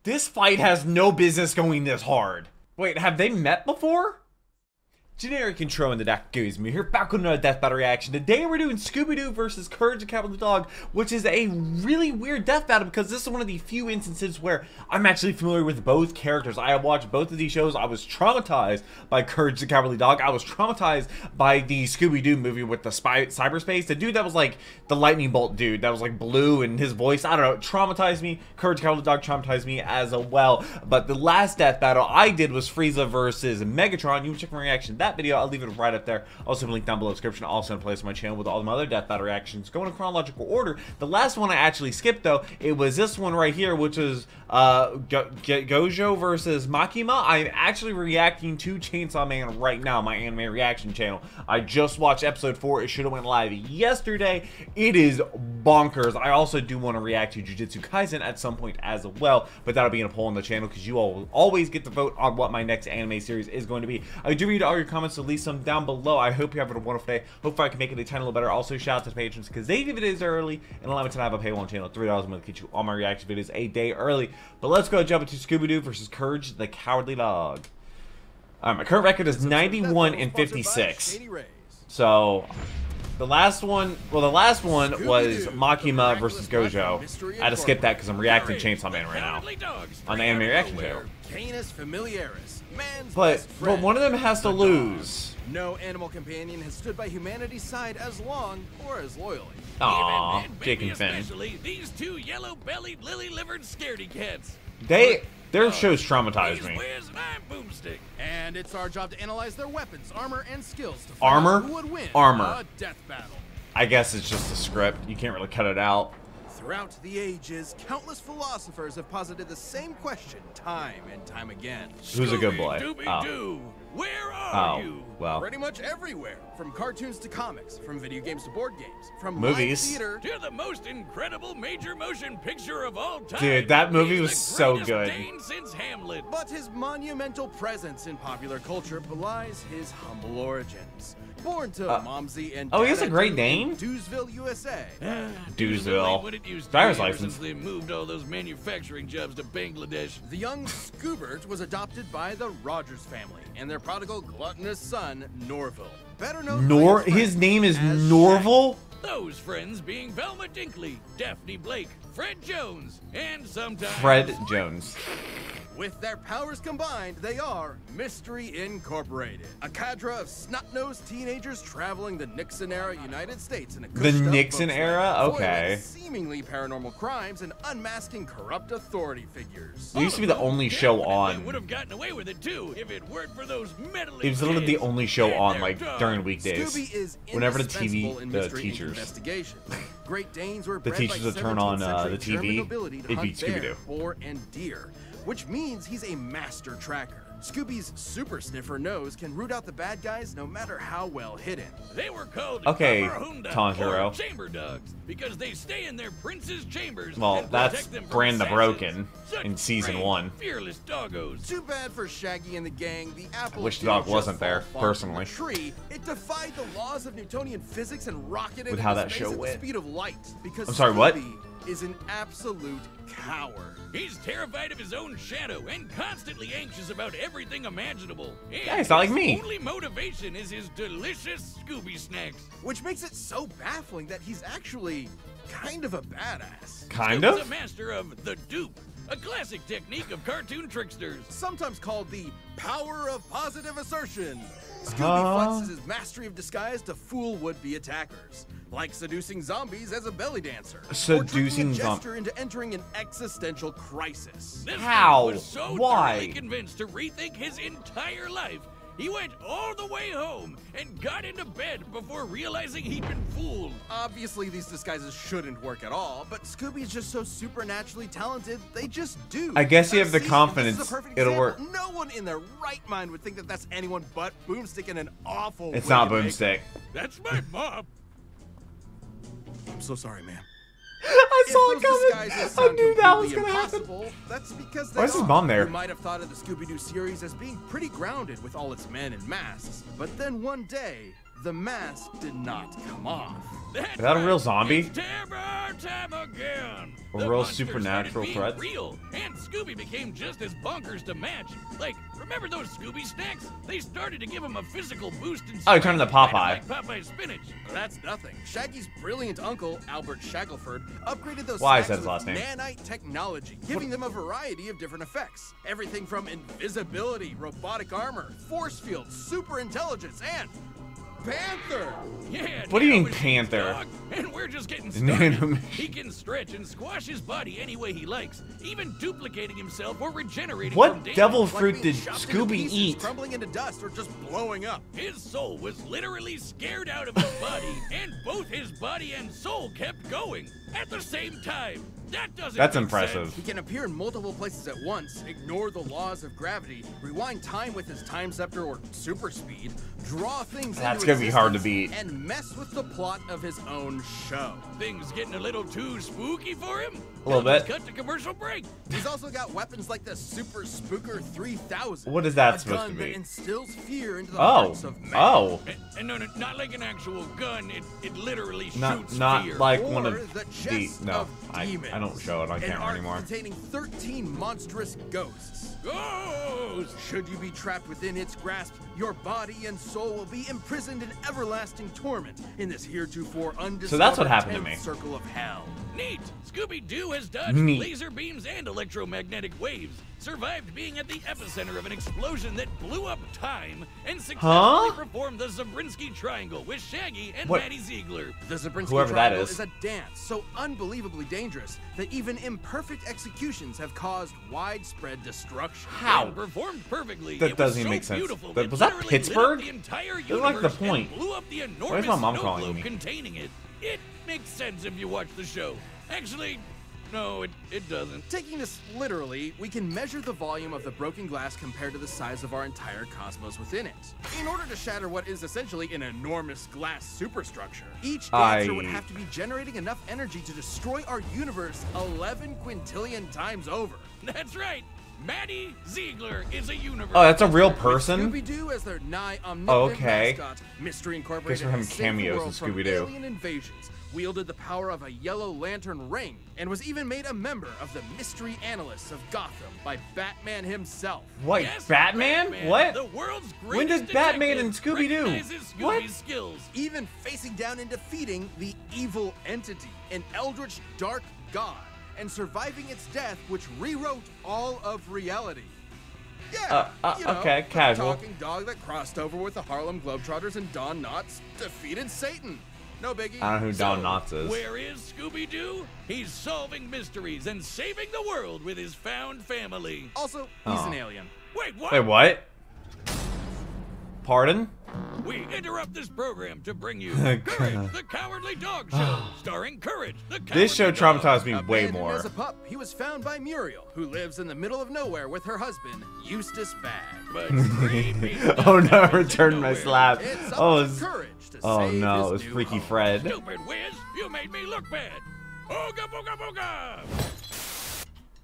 This fight has no business going this hard. Wait, have they met before? Generic intro in the Duck GOODEST. Here back with another death battle reaction. Today we're doing Scooby-Doo versus Courage the Cowardly Dog, which is a really weird death battle because this is one of the few instances where I'm actually familiar with both characters. I have watched both of these shows. I was traumatized by Courage the Cowardly Dog. I was traumatized by the Scooby-Doo movie with the cyberspace. The dude that was like the lightning bolt dude that was like blue and his voice, I don't know, traumatized me. Courage the Cowardly Dog traumatized me as well. But the last death battle I did was Frieza versus Megatron. You can check my reaction to that video. I'll leave it right up there. Also, link down below in the description. Also in place on my channel with all the other death battle reactions going in chronological order. The last one I actually skipped though. It was this one right here, which is Gojo versus Makima. I'm actually reacting to Chainsaw Man right now, my anime reaction channel. I just watched episode 4. It should have went live yesterday. It is bonkers. I also do want to react to Jujutsu Kaisen at some point as well, but that'll be in a poll on the channel because you all will always get to vote on what my next anime series is going to be. I do read all your comments, so leave some down below. I hope you have a wonderful day. Hopefully I can make it a tiny little better. Also, shout out to the patrons because they give videos early and allow me to have a paywall channel. $3 a month to get you all my reaction videos a day early. But let's go jump into Scooby-Doo versus Courage the Cowardly Dog. My current record is 91 and 56. So the last one was Makima versus Gojo. I had to skip that because I'm reacting to Chainsaw Man right now on the anime reaction channel. But one of them has to lose. No animal companion has stood by humanity's side as long or as loyally. Aww, Jake and Finn. These two yellow-bellied, lily-livered scaredy cats. Their shows traumatized me. And it's our job to analyze their weapons, armor, and skills to find out who would win a death battle. I guess it's just a script. You can't really cut it out. Throughout the ages, countless philosophers have posited the same question time and time again. Who's a good boy? Scooby-Doo, where are you? Well, pretty much everywhere. From cartoons to comics, from video games to board games, from movies live theater to the most incredible major motion picture of all time. Dude, that movie was so good. Since Hamlet. But his monumental presence in popular culture belies his humble origins. Born to Momsy and he has a great name. Dewsville, USA. Dewsville. Driver's license. They moved all those manufacturing jobs to Bangladesh. The young Scoobert was adopted by the Rogers family and their prodigal gluttonous son, Norville. Better known his name is Norville? Those friends being Velma Dinkley, Daphne Blake, Fred Jones, and sometimes Fred Jones. With their powers combined, they are Mystery Incorporated, a cadre of snot-nosed teenagers traveling the Nixon-era United States in a The Nixon era? Okay. Seemingly paranormal crimes and unmasking corrupt authority figures. It used to be the only show on. Would have gotten away with it too if it weren't for those meddling. It was literally the only show on, like during weekdays. Scooby is whenever the teachers, Great Danes were the teachers would turn on the TV, it'd be Scooby-Doo. Boar and deer, which means he's a master tracker. Scooby's super sniffer nose can root out the bad guys no matter how well hidden. They were called Tanjiro. chamber dogs because they stay in their prince's chambers. Well, that's Brand the Broken in season 1. Fearless doggos. Too bad for Shaggy and the gang. The apple. Wish the dog wasn't there, personally. Tree. It defied the laws of Newtonian physics and rocketed with how that space show at the went. speed of light. Because I'm sorry, what? Is an absolute coward. He's terrified of his own shadow and constantly anxious about everything imaginable. And yeah, it's not like me. His only motivation is his delicious Scooby snacks. Which makes it so baffling that he's actually kind of a badass. Kind Scooby's of? a master of the dupe, a classic technique of cartoon tricksters. Sometimes called the power of positive assertion. Scooby flexes his mastery of disguise to fool would-be attackers, like seducing zombies as a belly dancer, seducing or a gesture into entering an existential crisis. This How? Was so Why? thoroughly convinced to rethink his entire life, he went all the way home and got into bed before realizing he'd been fooled. Obviously, these disguises shouldn't work at all, but Scooby's just so supernaturally talented, they just do. I guess you have the confidence it'll work. No one in their right mind would think that that's anyone but Boomstick and an awful. It's not Boomstick. That's my mom. I'm so sorry, ma'am. I saw it coming. I knew that was gonna happen. That's because why is his mom there? You might have thought of the Scooby-Doo series as being pretty grounded with all its men and masks, but then one day the mask did not come off. That's Is that a real right. zombie? It's terror time again. A The real monster supernatural started threat? being real, and Scooby became just as bonkers to match. Like, remember those Scooby snacks? They started to give him a physical boost in Oh, he turned into strength, Popeye. kind of like Popeye's spinach. That's nothing. Shaggy's brilliant uncle, Albert Shackelford, upgraded those Why I snacks said his with last name. nanite technology, giving them a variety of different effects. Everything from invisibility, robotic armor, force fields, super intelligence, and Panther! Yeah, What do you now mean, it's his Panther? dog, and we're just getting Nano started. machine. He can stretch and squash his body any way he likes, even duplicating himself or regenerating from What damage. devil Like fruit being did chopped into Scooby pieces, eat? crumbling into dust, or just blowing up. His soul was literally scared out of his body, and both his body and soul kept going at the same time. That doesn't That's make impressive. sense. He can appear in multiple places at once, ignore the laws of gravity, rewind time with his time scepter or super speed, draw things That's into gonna be hard to existence, beat. and mess with the plot of his own show. Things getting a little too spooky for him? A little Let's bit. Cut to commercial break. He's also got weapons like the Super Spooker 3000. What is that a supposed gun to be? that instills fear into the Oh, hearts of men. oh, And no, not like an actual gun. It literally not shoots not fear. like Or one of the the. chest No, of I demons. don't show it on An camera ark anymore. containing 13 monstrous ghosts. Ghost! Should you be trapped within its grasp, your body and soul will be imprisoned in everlasting torment in this heretofore undiscovered So that's what happened to 10th me. circle of hell. Neat! Scooby-Doo has dodged Neat. laser beams and electromagnetic waves, survived being at the epicenter of an explosion that blew up time, and successfully performed the Zabrinsky Triangle with Shaggy and What? Maddie Ziegler. The Zabrinsky Whoever that Triangle is. is a dance so unbelievably dangerous that even imperfect executions have caused widespread destruction. How? And performed perfectly. That It doesn't was even so make sense. beautiful That- it was that literally lit up Pittsburgh? the entire That's like the universe point. and blew up the Why is enormous my mom snow calling globe me? containing it. It makes sense if you watch the show. Actually, no, it doesn't. Taking this literally, we can measure the volume of the broken glass compared to the size of our entire cosmos within it. In order to shatter what is essentially an enormous glass superstructure, each dancer would have to be generating enough energy to destroy our universe 11 quintillion times over. That's right. Maddie Ziegler is a universe. Oh, that's a real person? Scooby-Doo as their nigh omnipotent Oh, okay. mascot, Mystery Incorporated Guess we're having has saved the cameos in world from Scooby-Doo. alien invasions, wielded the power of a yellow lantern ring, and was even made a member of the Mystery Analysts of Gotham by Batman himself. What? Yes, Batman? What? The world's When does greatest Batman detective and Scooby-Doo? recognizes What? Scooby's skills. Even facing down and defeating the evil entity, an eldritch dark god, and surviving its death, which rewrote all of reality. Yeah, okay, casual. A talking dog that crossed over with the Harlem Globetrotters and Don Knotts defeated Satan. No biggie. I don't know who Don So, Knotts is. Where is Scooby-Doo? He's solving mysteries and saving the world with his found family. Also, he's Oh. an alien. Wait, what? Wait, what? Pardon? We interrupt this program to bring you Courage, the Cowardly Dog Show, starring Courage, the Cowardly This show Dog. traumatized me way Abandoned more. as a pup, he was found by Muriel, who lives in the middle of nowhere with her husband, Eustace Bagg. But creepy Oh stuff no, happens return in my nowhere. slap. It's up Oh, to it's- Courage to oh save no, his it was new Freaky home. Fred. Stupid whiz, you made me look bad. Ooga booga booga.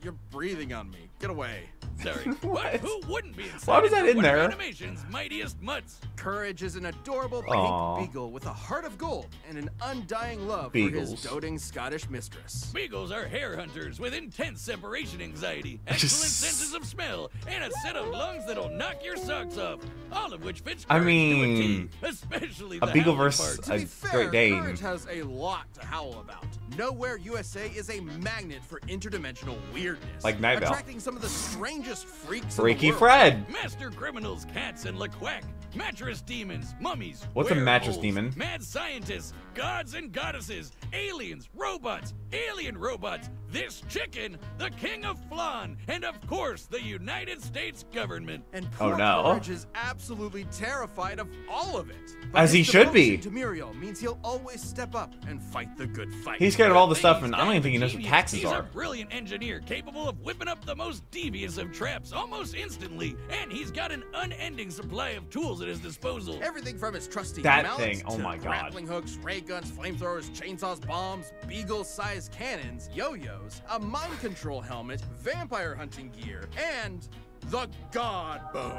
You're breathing on me. Get away. Sorry. What? But who wouldn't be excited Why was that for in one of there? Animation's mightiest mutts. Courage is an adorable Aw. pink beagle with a heart of gold and an undying love for Beagles. his doting Scottish mistress. Beagles are hare hunters with intense separation anxiety, excellent senses of smell, and a set of lungs that'll knock your socks off. All of which fits I Courage to a mean, T, especially a the beagle howling versus parts. To a be fair, Great Dane. Courage has a lot to howl about. Nowhere USA is a magnet for interdimensional weirdness, Like Night Vale. attracting some of the strangest freaks Freaky in the world. Fred. Master criminals, cats, and LaQuack. Mattress demons, mummies. What's a mattress werewolves, demon? Mad scientists, gods and goddesses, aliens, robots, alien robots, this chicken, the king of flan, and of course the United States government. And Oh, poor no. Courage is absolutely terrified of all of it. But As he his should be. devotion to Muriel means he'll always step up and fight the good fight. He's scared of all the Thing stuff, he's and I got don't even think he knows what genius. taxes He's are. a brilliant engineer capable of whipping up the most devious of traps almost instantly, and he's got an unending supply of tools at his disposal. Everything from his trusty That mallets thing, oh to my God. grappling hooks, ray guns, flamethrowers, chainsaws, bombs, beagle-sized cannons, yo-yos, a mind control helmet, vampire hunting gear, and the God Bone.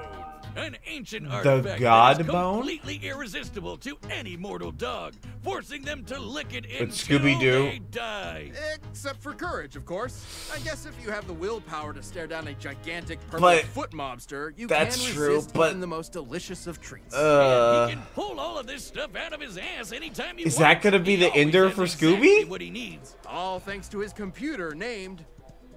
An ancient The artifact God that is Bone? completely irresistible to any mortal dog, forcing them to lick it With until Scooby-Doo? they die. Except for courage, of course. I guess if you have the willpower to stare down a gigantic purple But foot mobster, you that's can true, resist but- even the most delicious of treats. And he can pull all of this stuff out of his ass anytime he Is wants. that gonna be He the always ender has for exactly Scooby? what he needs. All thanks to his computer named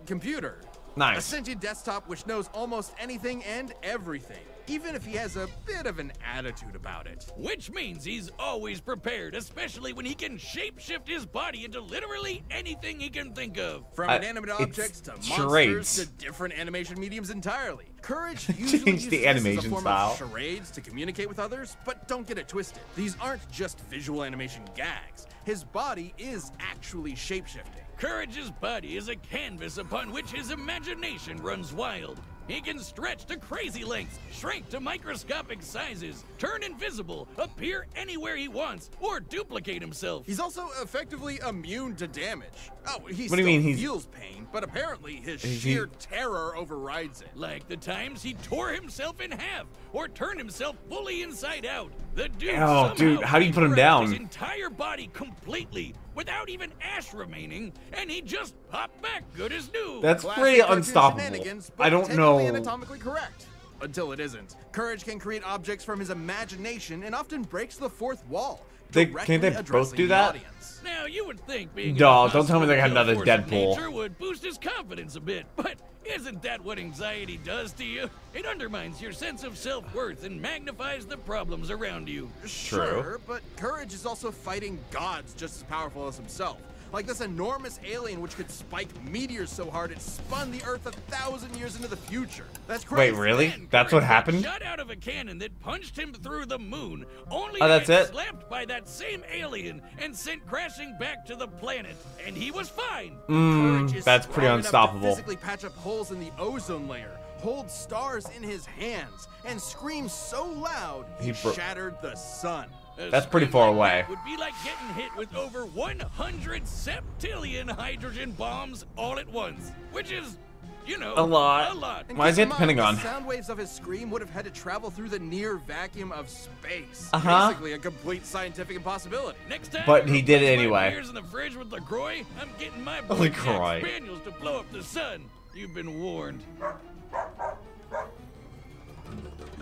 Computer. A Nice. sentient desktop which knows almost anything and everything, even if he has a bit of an attitude about it. Which means he's always prepared, especially when he can shapeshift his body into literally anything he can think of. From inanimate it's objects to monsters charades. to different animation mediums entirely. Courage Change usually the uses this as a animation form style. of charades to communicate with others, but don't get it twisted. These aren't just visual animation gags. His body is actually shapeshifting. Courage's body is a canvas upon which his imagination runs wild. He can stretch to crazy lengths, shrink to microscopic sizes, turn invisible, appear anywhere he wants, or duplicate himself. He's also effectively immune to damage. Oh, he What still do you mean he's- feels pain, but apparently his Is he- sheer terror overrides it. Like the times he tore himself in half, or turned himself fully inside out. The dude Oh, dude, somehow how do you put him vaporized down? His entire body completely, without even ash remaining, and he just popped back good as new. That's Classic pretty cartoon unstoppable. shenanigans, but I don't technically know. anatomically correct. Until it isn't. Courage can create objects from his imagination and often breaks the fourth wall. Can't directly they both addressing do the that? audience. Now, you would think being No, an don't tell me they got impossible another force of Deadpool. nature would boost his confidence a bit, but isn't that what anxiety does to you? It undermines your sense of self-worth and magnifies the problems around you. Sure, but Courage is also fighting gods just as powerful as himself. Like this enormous alien which could spike meteors so hard it spun the Earth 1,000 years into the future. That's crazy. Wait, really? And That's what Courage happened? got shot out of a cannon that punched him through the moon, only Oh, to that's get it? slapped by that same alien and sent crashing back to the planet, and he was fine. Courage is That's pretty strong enough to unstoppable. physically patch up holes in the ozone layer, hold stars in his hands, and scream so loud he He shattered the sun. A That's pretty scream far like away. that would be like getting hit with over 100 septillion hydrogen bombs all at once, which is, you know, A lot. A lot. And Why is keep he in at the mind, Pentagon? The sound waves of his scream would have had to travel through the near vacuum of space. Uh-huh. Basically a complete scientific impossibility. Next time, But he did it I put anyway. my beers in the fridge with LaCroix, I'm getting my LaCroix. Jack Spaniels to blow up the sun. You've been warned.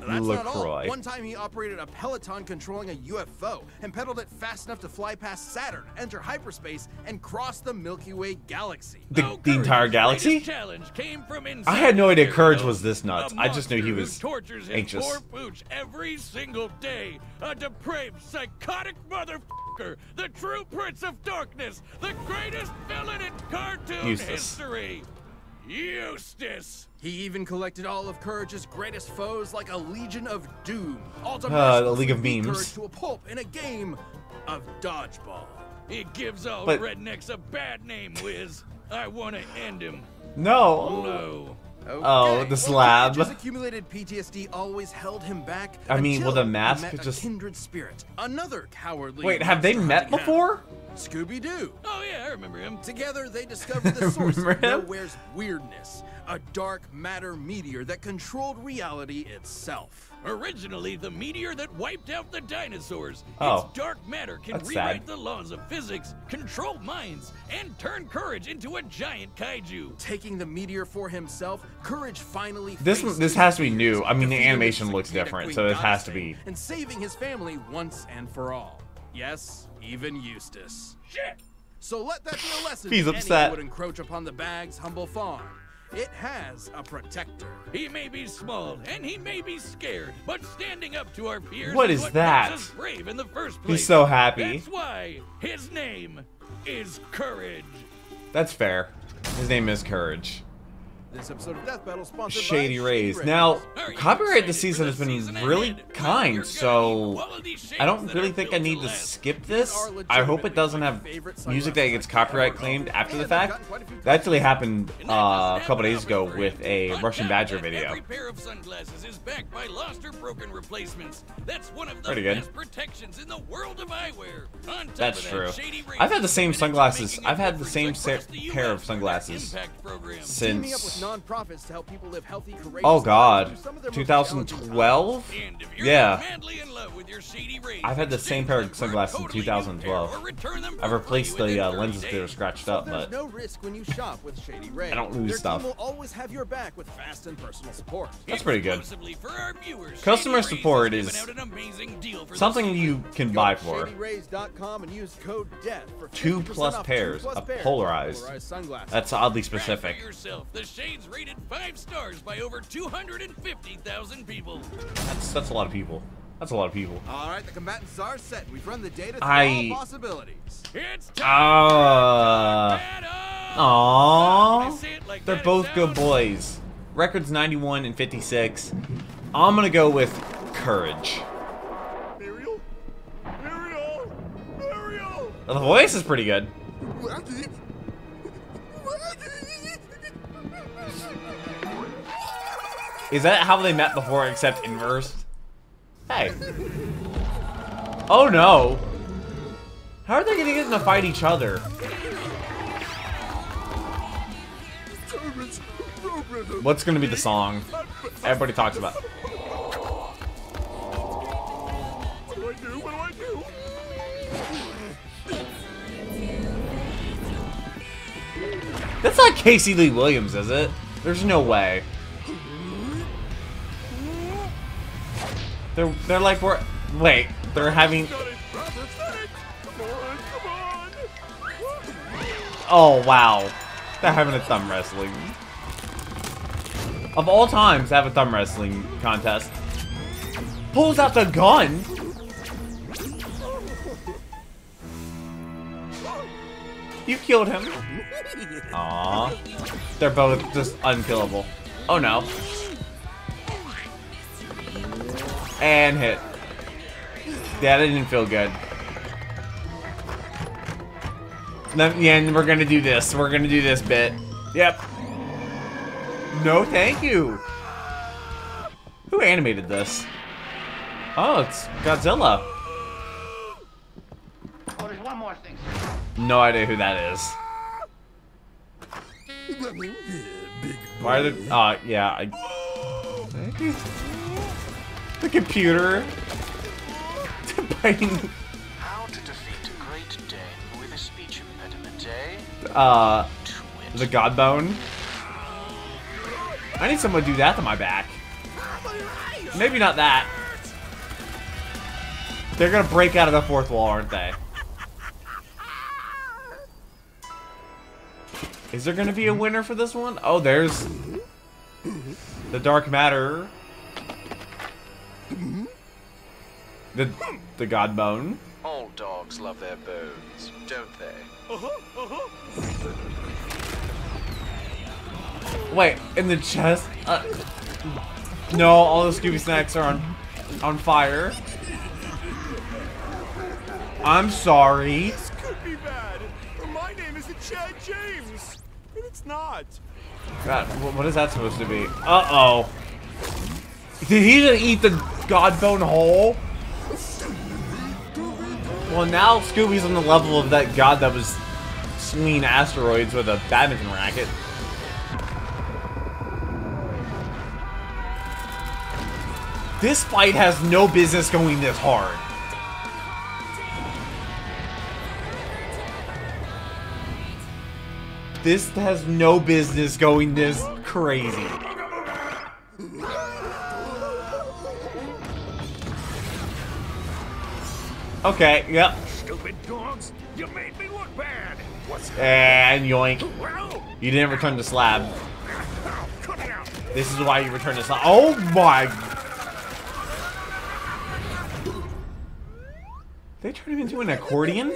That's not all. LaCroix. One time he operated a Peloton controlling a UFO and pedaled it fast enough to fly past Saturn, enter hyperspace, and cross the Milky Way galaxy. The Courage's entire galaxy? greatest challenge came from I had no inside idea the Courage Earth. was this nuts. A I just knew he monster was who tortures his anxious. poor pooch every single day. A depraved, psychotic motherfucker. The true prince of darkness. The greatest villain in cartoon Eustace. history. Eustace. He even collected all of Courage's greatest foes like a Legion of Doom, all to The League of mercilessly beat Memes. Courage to a pulp in a game of dodgeball. It gives all But- rednecks a bad name, Wiz. I want to end him. No. No. Oh, the Well, slab. Courage's accumulated PTSD always held him back. I mean, until well, the he mask met is a just- kindred spirit, another cowardly. Wait, have they monster met hunting before? hound. Scooby-Doo. Oh, yeah, I remember him. Together, they discovered the source of Remember him? Nowhere's weirdness, a dark matter meteor that controlled reality itself. Originally, the meteor that wiped out the dinosaurs. Oh. Its dark matter can That's rewrite sad. the laws of physics, control minds, and turn Courage into a giant kaiju. Taking the meteor for himself, Courage finally This faced this his has to be fears, new. I mean, the defeating animation looks Cicada different, Queen so it has Goddess to be. and saving his family once and for all. Yes, even Eustace. Shit! So let that be a lesson He's to upset. anyone who would encroach upon the bag's humble farm. It has a protector. He may be small and he may be scared, but standing up to our fears What is is what that? makes us brave in the first place. He's so happy. That's why his name is Courage. That's fair. His name is Courage. This episode of Death Battle sponsored Shady by Rays. Rays. Now, Are you copyright this excited season for has the been season really ahead? Well, kind, you're gonna need so quality shades I don't that really are think I built need to to last. skip These this. are I hope it legitimately doesn't my have favorite music that gets sunglasses copyright ever. claimed after And the I've fact. gotten quite a few That actually happened And that doesn't a couple happen days ago often, with a friend. Russian Hunt Badger down that video. Every pair of sunglasses is backed by lost or broken replacements. That's one of the Pretty good. best protections in the world of eyewear. On top That's of true. that, Shady Rays I've had the is same committed to sunglasses. making a I've had the difference same across the pair US of through their sunglasses Impact program. Teaming up with since nonprofits to help people live healthy, courageous Oh God, lives through some of their most 2012? And if you're Yeah. madly in love with your shady rays, I've had the same pair of sunglasses in totally 2012. or return them I've for replaced free the within 30 lenses that are days. scratched So up, there's but no risk when you shop with Shady Ray. I don't lose Their stuff. team will always have your back with fast and personal support. That's pretty good. Exclusively for our viewers, Customer Shady Rays support is is giving out an amazing deal for something this you can buy for. ShadyRays.com and use code DEATH for 2 50% plus off pairs 2 plus of pairs polarized. sunglasses. That's oddly Grab specific. for yourself. The Shades rated 5 stars by over 250,000 people. That's a lot of people. That's a lot of people. All right, the combatants are set. We've run the data through I- all possibilities. It's time for battle! I Aww. say it like They're that, it both good sounds- boys. Records 91 and 56. I'm gonna go with Courage. Ariel? Ariel? Ariel? The voice is pretty good. Is that how they met before, except inverse? Hey. Oh no. How are they gonna get in a fight each other? What's gonna be the song? Everybody talks about. What do I do? What do I do? That's not Casey Lee Williams, is it? There's no way. They're like wait, they're having. Come on, come on. Oh wow, they're having a thumb wrestling. Of all times, to have a thumb wrestling contest. Pulls out the gun. You killed him. Aww. They're both just unkillable. Oh no. And hit. Yeah, that didn't feel good. Yeah, and we're gonna do this. We're gonna do this bit. Yep. No, thank you. Who animated this? Oh, it's Godzilla. Oh, there's one more thing. No idea who that is. Why are they? Yeah. The computer. Biting. How to defeat a great Dane with a speech impediment, eh? The God Bone. I need someone to do that to my back. Maybe not that. They're gonna break out of the fourth wall, aren't they? Is there gonna be a winner for this one? Oh, there's the Dark Matter. The God Bone. All dogs love their bones, don't they? Wait, in the chest? No, all the Scooby snacks are on fire. I'm sorry. This could be bad. My name isn't Chad James. And it's not. God, what is that supposed to be? Uh-oh. Did he just eat the God Bone whole? Well, now Scooby's on the level of that god that was swinging asteroids with a badminton racket. This fight has no business going this hard. This has no business going this crazy. Okay, yep. Stupid dogs, you made me look bad. What's And yoink. well? You didn't return the slab. Cut it out. This is why you return the slab. Oh my. They turned him into an accordion? I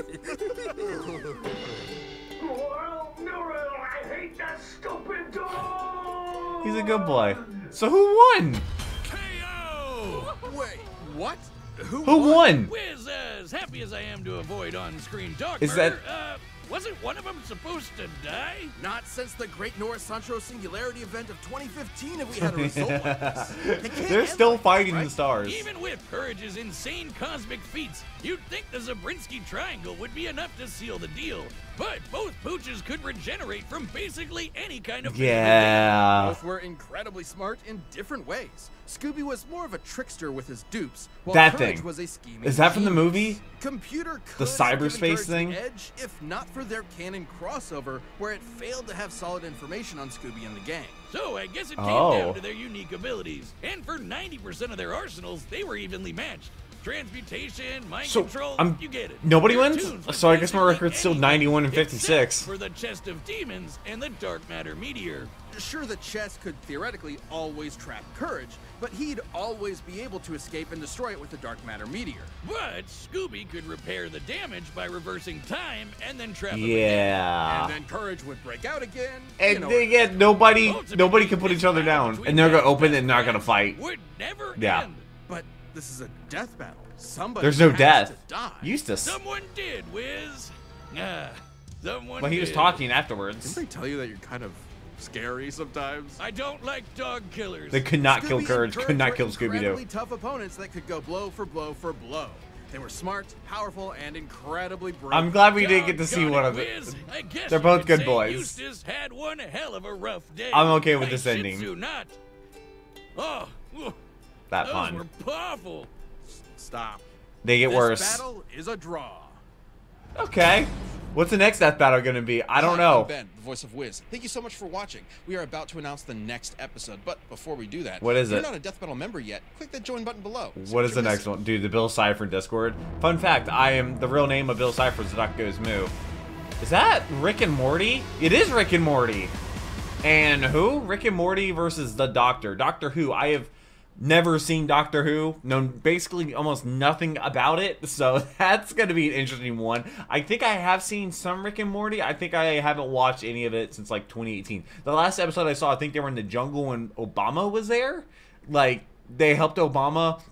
hate that stupid dog. He's a good boy. So who won? KO. Wait, what? Who won? Wiz, as happy as I am to avoid on-screen dog Is murder, wasn't one of them supposed to die? Not since the Great Norris Sancho Singularity event of 2015 have we had a result like this. They can't They're end still like fighting Right? the stars. Even with Courage's insane cosmic feats, you'd think the Zabrinsky Triangle would be enough to seal the deal. But both pooches could regenerate from basically any kind of Yeah. Both were incredibly smart in different ways. Scooby was more of a trickster with his dupes, while That Courage thing. was a scheming Is that from the genius. movie? Computer could The have given cyberspace Courage thing? the edge if not for their canon crossover, where it failed to have solid information on Scooby and the gang. So I guess it came Oh. down to their unique abilities. And for 90% of their arsenals, they were evenly matched. Transmutation, mind So, control, you get it. nobody Their wins? tunes were So I guess my basically record's still anything 91 and except 56. for the chest of demons and the dark matter meteor. Sure, the chest could theoretically always trap Courage, but he'd always be able to escape and destroy it with the dark matter meteor. But Scooby could repair the damage by reversing time and then trap him again. Yeah. And then Courage would break out again. And they get nobody can put each other Ultimately, down. And they're gonna open and not gonna friends fight. would never Yeah. end. But this is a death battle. Somebody There's no has death. to die. Eustace. Someone did, Wiz. Someone Well, he was did. talking afterwards. Didn't they tell you that you're kind of scary sometimes? I don't like dog killers. They could not kill Scooby Courage, and could not were kill Scooby-Doo. incredibly tough opponents that could go blow for blow for blow. They were smart, powerful, and incredibly brave. I'm glad we didn't get to see Doggone one it, of it. Wiz. I guess They're you both could good say boys. Eustace had one hell of a rough day. I'm okay with Hey, this Shih ending. Tzu, not. Oh, That those pun. were powerful. Stop. They get This worse. battle is a draw. Okay. What's the next death battle gonna be? I don't Hi, know. I'm Ben, the voice of Wiz. Thank you so much for watching. We are about to announce the next episode, but before we do that, What is if it? you're not a Death Battle member yet, click that join button below. See What is the you're next missing. one? Dude, the Bill Cipher in Discord. Fun fact, the real name of Bill Cipher is the Duck Goes Moo. Is that Rick and Morty? It is Rick and Morty. And who? Rick and Morty versus the Doctor. Doctor Who. I have never seen Doctor Who. Known basically almost nothing about it. So that's going to be an interesting one. I think I have seen some Rick and Morty. I think I haven't watched any of it since like 2018. The last episode I saw, I think they were in the jungle when Obama was there. Like, they helped Obama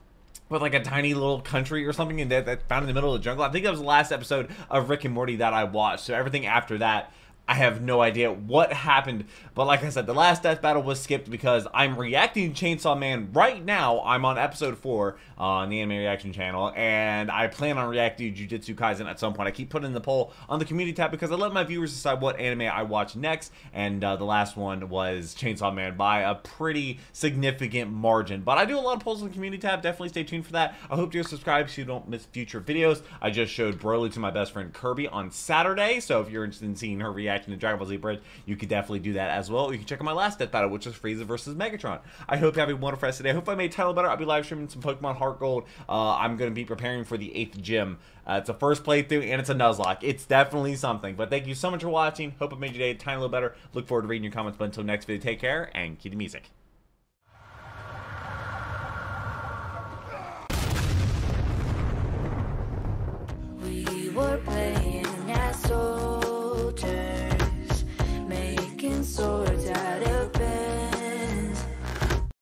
with like a tiny little country or something, and that found in the middle of the jungle. I think that was the last episode of Rick and Morty that I watched. So everything after that, I have no idea what happened. But like I said, the last death battle was skipped because I'm reacting to Chainsaw Man right now. I'm on episode 4 on the Anime Reaction channel, and I plan on reacting to Jujutsu Kaisen at some point. I keep putting the poll on the community tab because I let my viewers decide what anime I watch next, and the last one was Chainsaw Man by a pretty significant margin. But I do a lot of polls on the community tab. Definitely stay tuned for that. I hope you're subscribed so you don't miss future videos. I just showed Broly to my best friend Kirby on Saturday, so if you're interested in seeing her reaction to Dragon Ball Z Bridge, you could definitely do that as well. You can check out my last death battle, which was Frieza versus Megatron. I hope you have a wonderful rest today. I hope I made title better. I'll be live streaming some Pokemon Heart Gold. I'm going to be preparing for the 8th gym. It's a first playthrough, and it's a Nuzlocke. It's definitely something. But thank you so much for watching. Hope it made your day a tiny little better. Look forward to reading your comments. But until next video, take care, and cue the music. We were playing that song.